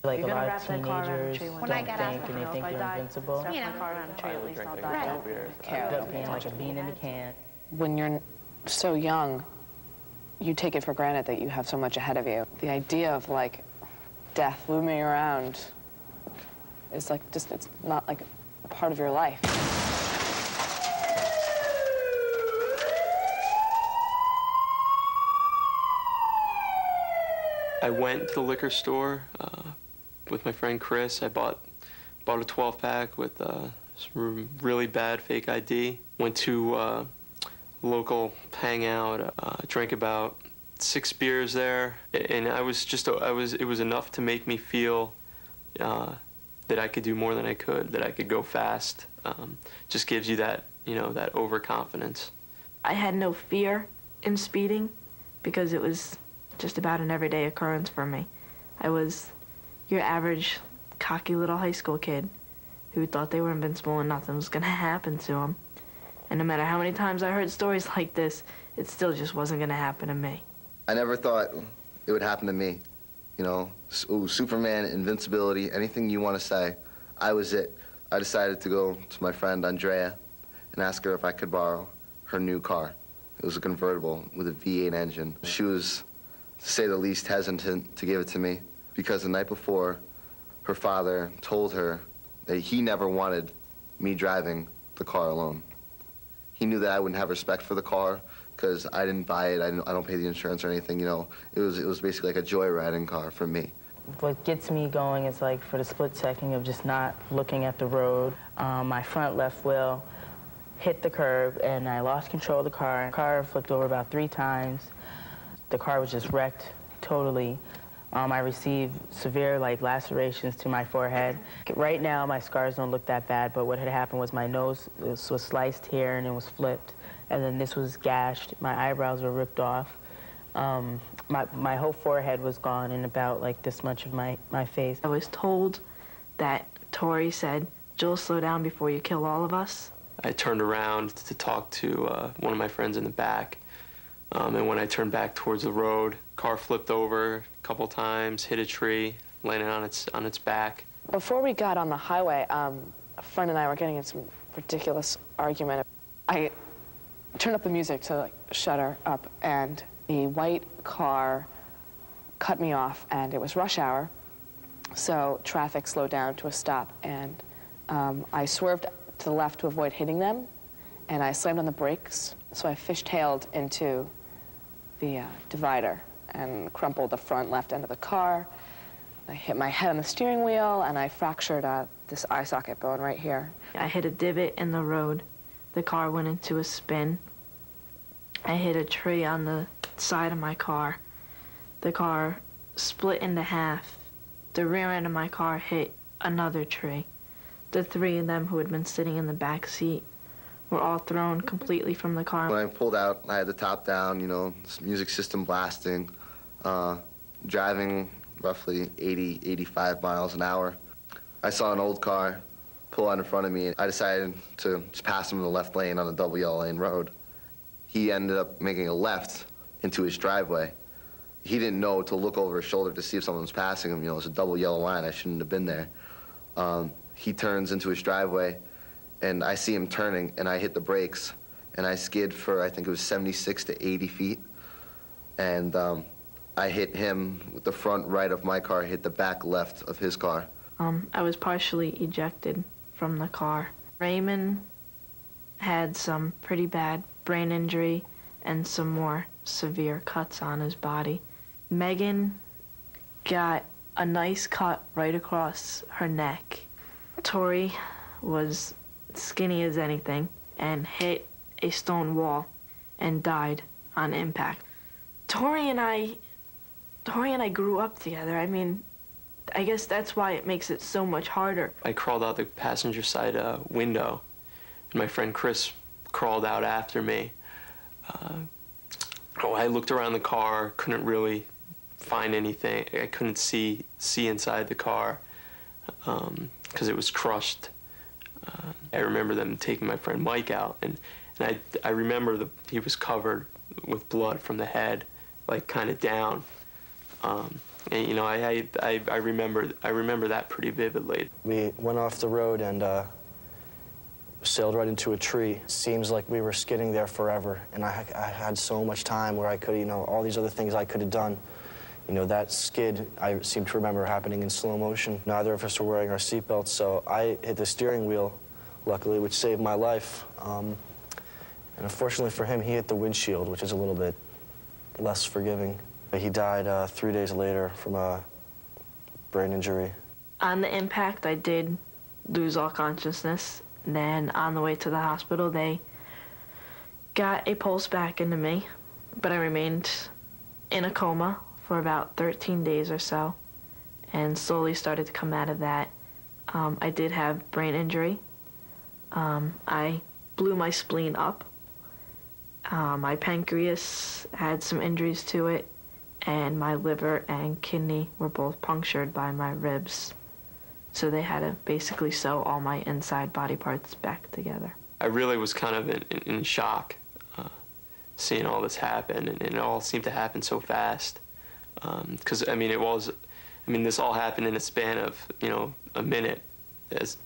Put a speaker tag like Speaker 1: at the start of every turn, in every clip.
Speaker 1: Like
Speaker 2: You're
Speaker 1: a lot
Speaker 2: gonna
Speaker 1: of
Speaker 2: wrap that car around a
Speaker 1: teenagers
Speaker 2: tree
Speaker 1: don't
Speaker 2: when I
Speaker 1: think
Speaker 2: get out,
Speaker 1: and they think they're invincible.
Speaker 2: Wrap my car around a tree, at least I'll die.
Speaker 1: End up being like a bean in a can.
Speaker 3: When you're so young, you take it for granted that you have so much ahead of you. The idea of like death looming around is like just, it's not like a part of your life.
Speaker 4: I went to the liquor store with my friend Chris. I bought a 12-pack with some really bad fake ID. Went to a local hangout, drank about 6 beers there, and it was enough to make me feel that I could do more than I could, that I could go fast. Just gives you that, that overconfidence.
Speaker 2: I had no fear in speeding because it was just about an everyday occurrence for me. I was your average cocky little high school kid who thought they were invincible and nothing was gonna happen to them. And no matter how many times I heard stories like this, it still just wasn't gonna happen to me.
Speaker 5: I never thought it would happen to me. Ooh, Superman, invincibility, anything you want to say, I was it. I decided to go to my friend Andrea and ask her if I could borrow her new car. It was a convertible with a V8 engine. She was, to say the least, hesitant to give it to me because the night before, her father told her that he never wanted me driving the car alone. He knew that I wouldn't have respect for the car because I didn't buy it. I don't pay the insurance or anything. It was basically like a joyriding car for me.
Speaker 1: What gets me going is like for the split second of just not looking at the road. My front left wheel hit the curb and I lost control of the car. The car flipped over about 3 times. The car was just wrecked totally. I received severe lacerations to my forehead. Right now my scars don't look that bad, but what had happened was my nose was sliced here and it was flipped. And then this was gashed. My eyebrows were ripped off. My whole forehead was gone and about this much of my face. I was told that Tori said, "Joel, slow down before you kill all of us."
Speaker 4: I turned around to talk to one of my friends in the back. And when I turned back towards the road, car flipped over a couple times, hit a tree, landed on its back.
Speaker 3: Before we got on the highway, a friend and I were getting in some ridiculous argument. I turned up the music to shut her up, and the white car cut me off, and it was rush hour, so traffic slowed down to a stop, and I swerved to the left to avoid hitting them, and I slammed on the brakes, so I fishtailed into the divider and crumpled the front left end of the car. I hit my head on the steering wheel, and I fractured this eye socket bone right here.
Speaker 2: I hit a divot in the road. The car went into a spin. I hit a tree on the side of my car. The car split into half. The rear end of my car hit another tree. The 3 of them who had been sitting in the back seat were all thrown completely from the car.
Speaker 5: When I pulled out, I had the top down, music system blasting, driving roughly 80, 85 miles an hour. I saw an old car pull out in front of me, and I decided to just pass him in the left lane on a double yellow lane road. He ended up making a left into his driveway. He didn't know to look over his shoulder to see if someone was passing him. It's a double yellow line. I shouldn't have been there. He turns into his driveway, and I see him turning, and I hit the brakes, and I skid for, I think it was 76 to 80 feet. And I hit him with the front right of my car, hit the back left of his car.
Speaker 2: I was partially ejected from the car. Raymond had some pretty bad brain injury and some more severe cuts on his body. Megan got a nice cut right across her neck. Tori was skinny as anything and hit a stone wall and died on impact. Tori and I grew up together. I mean, I guess that's why it makes it so much harder.
Speaker 4: I crawled out the passenger side window, and my friend Chris crawled out after me. I looked around the car, couldn't really find anything. I couldn't see inside the car because it was crushed. I remember them taking my friend Mike out, and I remember he was covered with blood from the head, kind of down. And, you know, I remember that pretty vividly.
Speaker 6: We went off the road and sailed right into a tree. Seems like we were skidding there forever, and I had so much time where I could, you know, all these other things I could have done. You know, that skid, I seem to remember happening in slow motion. Neither of us were wearing our seatbelts, so I hit the steering wheel, luckily, which saved my life. And unfortunately for him, he hit the windshield, which is a little bit less forgiving. He died 3 days later from a brain injury.
Speaker 2: On the impact, I did lose all consciousness. Then on the way to the hospital, they got a pulse back into me, but I remained in a coma for about 13 days or so and slowly started to come out of that. I did have brain injury. I blew my spleen up. My pancreas had some injuries to it, and my liver and kidney were both punctured by my ribs. So they had to basically sew all my inside body parts back together.
Speaker 4: I really was kind of in shock seeing all this happen, and it all seemed to happen so fast. Because I mean, this all happened in a span of, you know, a minute, as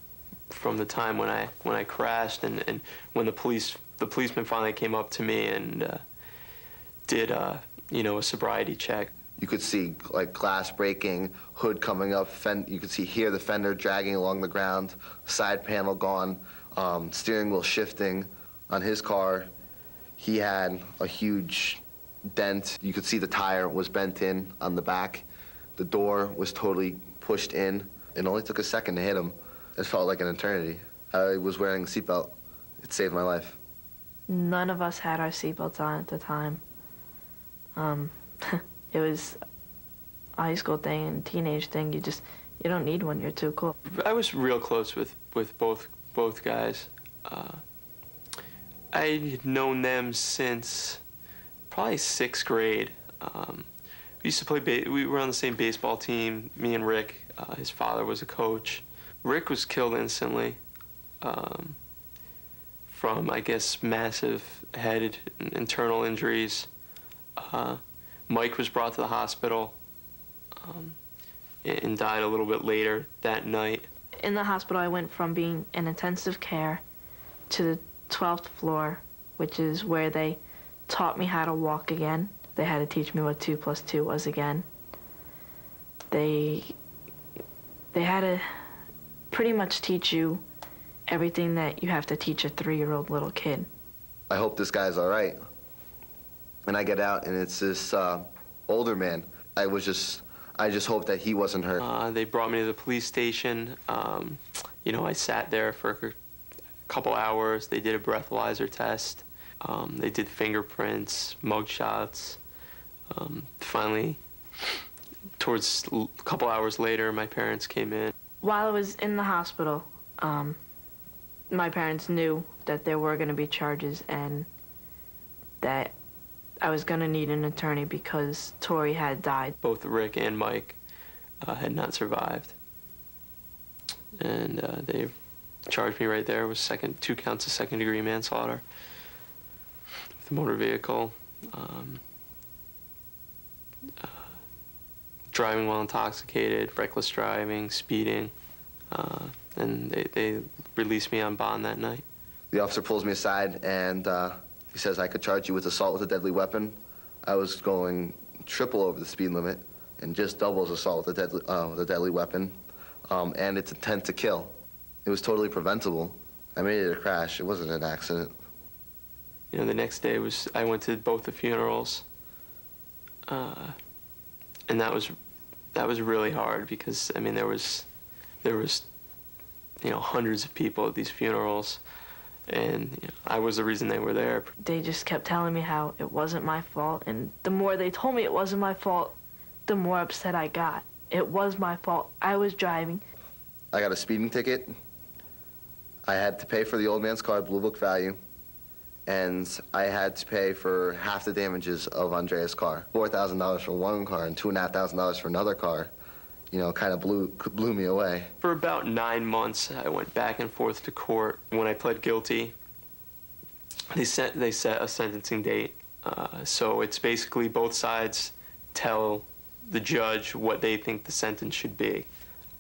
Speaker 4: from the time when I crashed and when the policeman finally came up to me and did you know, a sobriety check.
Speaker 5: You could see like glass breaking, hood coming up, you could hear the fender dragging along the ground, side panel gone, steering wheel shifting. On his car, he had a huge dent. You could see the tire was bent in on the back. The door was totally pushed in. It only took a second to hit him. It felt like an eternity. I was wearing a seatbelt. It saved my life.
Speaker 2: None of us had our seatbelts on at the time. It was a high school thing and teenage thing. You don't need one. You're too cool.
Speaker 4: I was real close with both guys. I had known them since probably 6th grade. We used to play. We were on the same baseball team. Me and Rick. His father was a coach. Rick was killed instantly from, I guess, massive head internal injuries. Mike was brought to the hospital and died a little bit later that night.
Speaker 2: In the hospital, I went from being in intensive care to the 12th floor, which is where they taught me how to walk again. They had to teach me what 2 + 2 was again. They had to pretty much teach you everything that you have to teach a 3-year-old little kid.
Speaker 5: I hope this guy's all right. And I get out, and it's this older man. I just hope that he wasn't hurt.
Speaker 4: They brought me to the police station. You know, I sat there for a couple hours. They did a breathalyzer test. They did fingerprints, mug shots. Finally, towards a couple hours later, my parents came in.
Speaker 2: While I was in the hospital, my parents knew that there were going to be charges and that I was going to need an attorney because Tori had died.
Speaker 4: Both Rick and Mike had not survived. And they charged me right there with 2 counts of second-degree manslaughter with a motor vehicle, driving while intoxicated, reckless driving, speeding, and they released me on bond that night.
Speaker 5: The officer pulls me aside and he says I could charge you with assault with a deadly weapon. I was going triple over the speed limit and just double as assault with a deadly weapon, and it's intent to kill. It was totally preventable. I made it a crash. It wasn't an accident.
Speaker 4: You know, the next day I went to both the funerals, and that was really hard because I mean there was you know, hundreds of people at these funerals, and you know, I was the reason they were there.
Speaker 2: They just kept telling me how it wasn't my fault, and the more they told me it wasn't my fault, the more upset I got. It was my fault. I was driving.
Speaker 5: I got a speeding ticket. I had to pay for the old man's car, Blue Book value, and I had to pay for half the damages of Andrea's car. $4,000 for one car and $2,500 for another car. You know, kind of blew me away.
Speaker 4: For about 9 months, I went back and forth to court. When I pled guilty, they set a sentencing date. So it's basically both sides tell the judge what they think the sentence should be.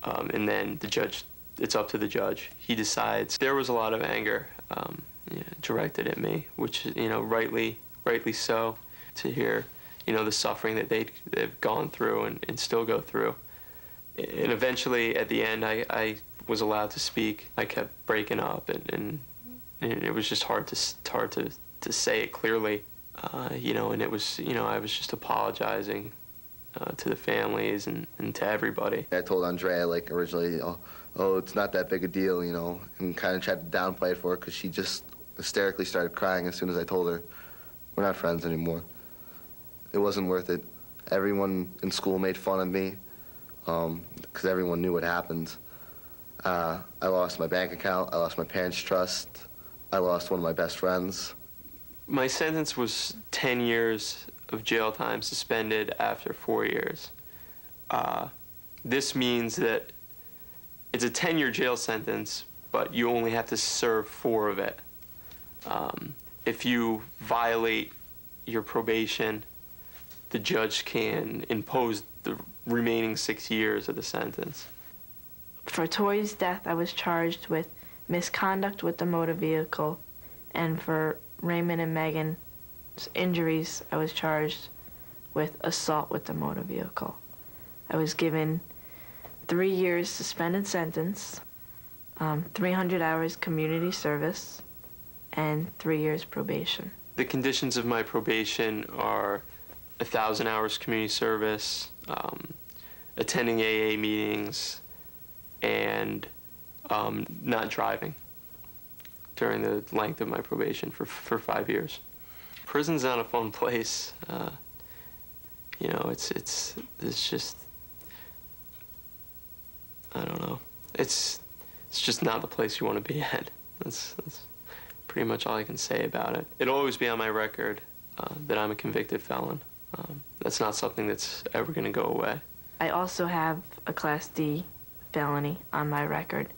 Speaker 4: And then the judge, it's up to the judge. He decides. There was a lot of anger directed at me, which, rightly so, to hear, the suffering that they've gone through and still go through. And eventually, at the end, I was allowed to speak. I kept breaking up, and it was just hard to say it clearly, and it was, I was just apologizing to the families and to everybody.
Speaker 5: I told Andrea, like, originally, oh, it's not that big a deal, and kind of tried to downplay it for her because she just hysterically started crying as soon as I told her we're not friends anymore. It wasn't worth it. Everyone in school made fun of me because everyone knew what happened. I lost my bank account. I lost my parents' trust. I lost one of my best friends.
Speaker 4: My sentence was 10 years of jail time suspended after 4 years. This means that it's a 10-year jail sentence, but you only have to serve 4 of it. If you violate your probation, the judge can impose the remaining 6 years of the sentence.
Speaker 2: For Tori's death, I was charged with misconduct with the motor vehicle, and for Raymond and Megan's injuries, I was charged with assault with the motor vehicle. I was given 3 years suspended sentence, 300 hours community service, and 3 years probation.
Speaker 4: The conditions of my probation are 1,000 hours community service, attending AA meetings, and not driving during the length of my probation for 5 years. Prison's not a fun place. It's just, I don't know. It's just not the place you want to be at. That's pretty much all I can say about it. It'll always be on my record that I'm a convicted felon. That's not something that's ever going to go away.
Speaker 2: I also have a Class D felony on my record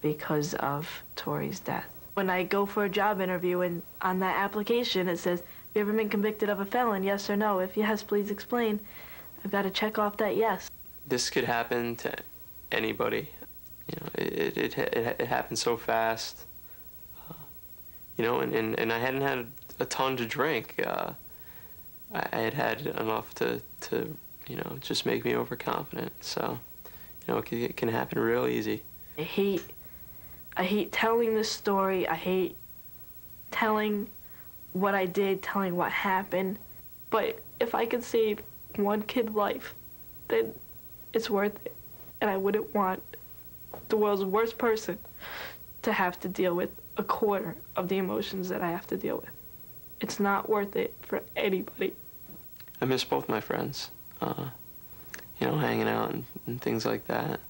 Speaker 2: because of Tori's death. When I go for a job interview and on that application it says, have you ever been convicted of a felon, yes or no? If yes, please explain. I've got to check off that yes.
Speaker 4: This could happen to anybody. It happened so fast. And I hadn't had a ton to drink. I had enough to just make me overconfident. So, it can happen real easy.
Speaker 2: I hate telling this story. I hate telling what I did, telling what happened. But if I could save one kid's life, then it's worth it. And I wouldn't want the world's worst person to have to deal with a quarter of the emotions that I have to deal with. It's not worth it for anybody.
Speaker 4: I miss both my friends, hanging out and things like that.